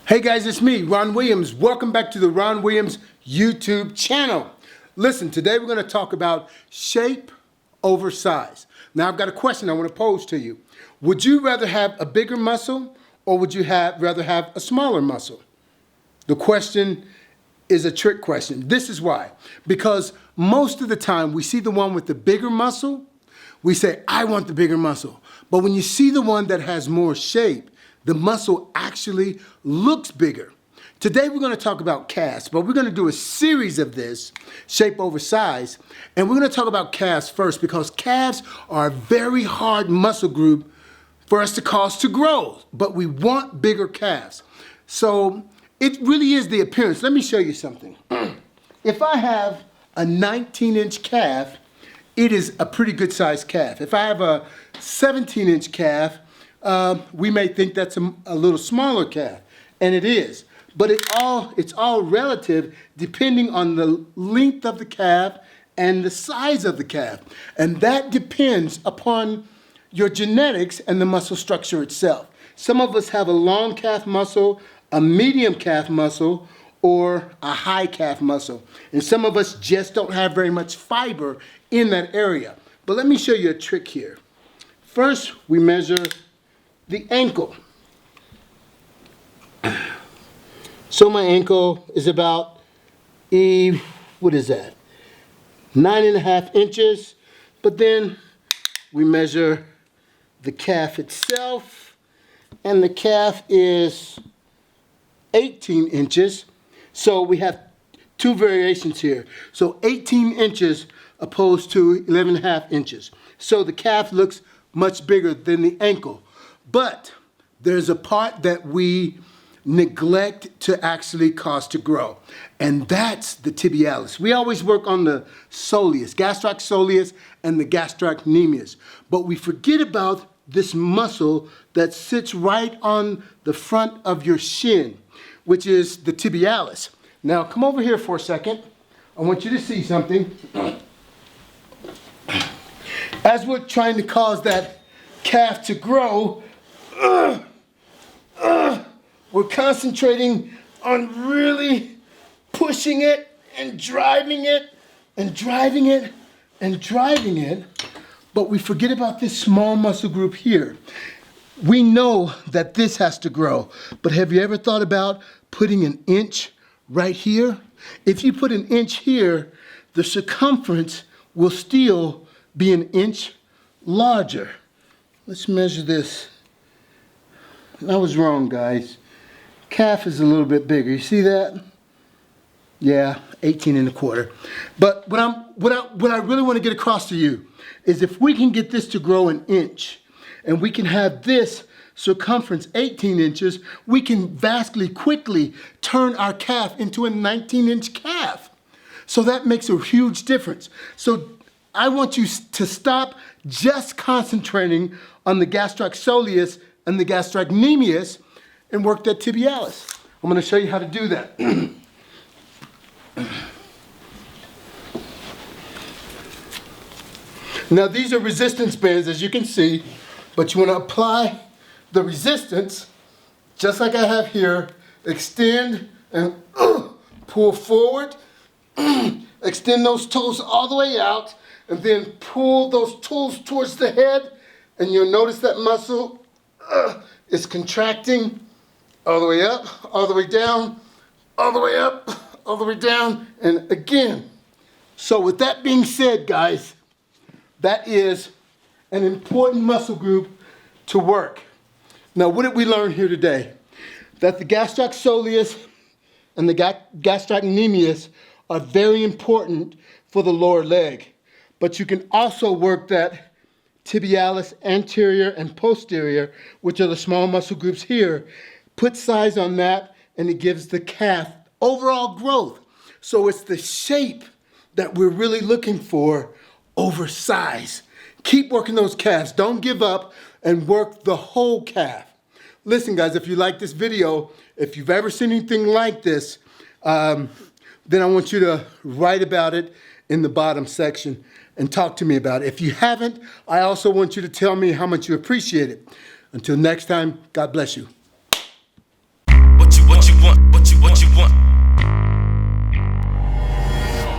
Hey guys, it's me, Ron Williams. Welcome back to the Ron Williams YouTube channel. Listen, today we're going to talk about shape over size. Now I've got a question I want to pose to you. Would you rather have a bigger muscle or would you rather have a smaller muscle? The question is a trick question. This is why. Because most of the time we see the one with the bigger muscle, we say, I want the bigger muscle. But when you see the one that has more shape, the muscle actually looks bigger. Today we're going to talk about calves, but we're going to do a series of this, shape over size, and we're going to talk about calves first because calves are a very hard muscle group for us to cause to grow, but we want bigger calves. So it really is the appearance. Let me show you something. If I have a 19-inch calf, it is a pretty good sized calf. If I have a 17-inch calf, we may think that's a little smaller calf, and it is. But it's all relative depending on the length of the calf and the size of the calf. And that depends upon your genetics and the muscle structure itself. Some of us have a long calf muscle, a medium calf muscle, or a high calf muscle. And some of us just don't have very much fiber in that area. But let me show you a trick here. First, we measure the ankle. So my ankle is about, what is that? 9.5 inches. But then we measure the calf itself, and the calf is 18 inches. So we have two variations here. So 18 inches opposed to 11.5 inches. So the calf looks much bigger than the ankle. But there's a part that we neglect to actually cause to grow, and that's the tibialis. We always work on the soleus, gastrocsoleus and the gastrocnemius, but we forget about this muscle that sits right on the front of your shin, which is the tibialis. Now come over here for a second. I want you to see something. As we're trying to cause that calf to grow, we're concentrating on really pushing it and driving it and driving it and driving it, but we forget about this small muscle group here. We know that this has to grow, but have you ever thought about putting an inch right here? If you put an inch here, the circumference will still be an inch larger. Let's measure this. I was wrong, guys. Calf is a little bit bigger. You see that? Yeah, 18.25. But what I really want to get across to you is if we can get this to grow an inch, and we can have this circumference 18 inches, we can vastly quickly turn our calf into a 19-inch calf. So that makes a huge difference. So I want you to stop just concentrating on the gastrocsoleus and the gastrocnemius and work that tibialis. I'm going to show you how to do that. Now these are resistance bands, as you can see, but you want to apply the resistance just like I have here. Extend and pull forward. Extend those toes all the way out, and then pull those toes towards the head, and you'll notice that muscle is contracting all the way up, all the way down, all the way up, all the way down, and again. So with that being said, guys, that is an important muscle group to work. Now, what did we learn here today? That the gastrocsoleus and the gastrocnemius are very important for the lower leg. But you can also work that tibialis anterior and posterior, which are the small muscle groups here. Put size on that, and it gives the calf overall growth. So it's the shape that we're really looking for over size. Keep working those calves. Don't give up, and work the whole calf. Listen, guys, if you like this video, if you've ever seen anything like this, then I want you to write about it in the bottom section and talk to me about it. If you haven't, I also want you to tell me how much you appreciate it. Until next time, God bless you.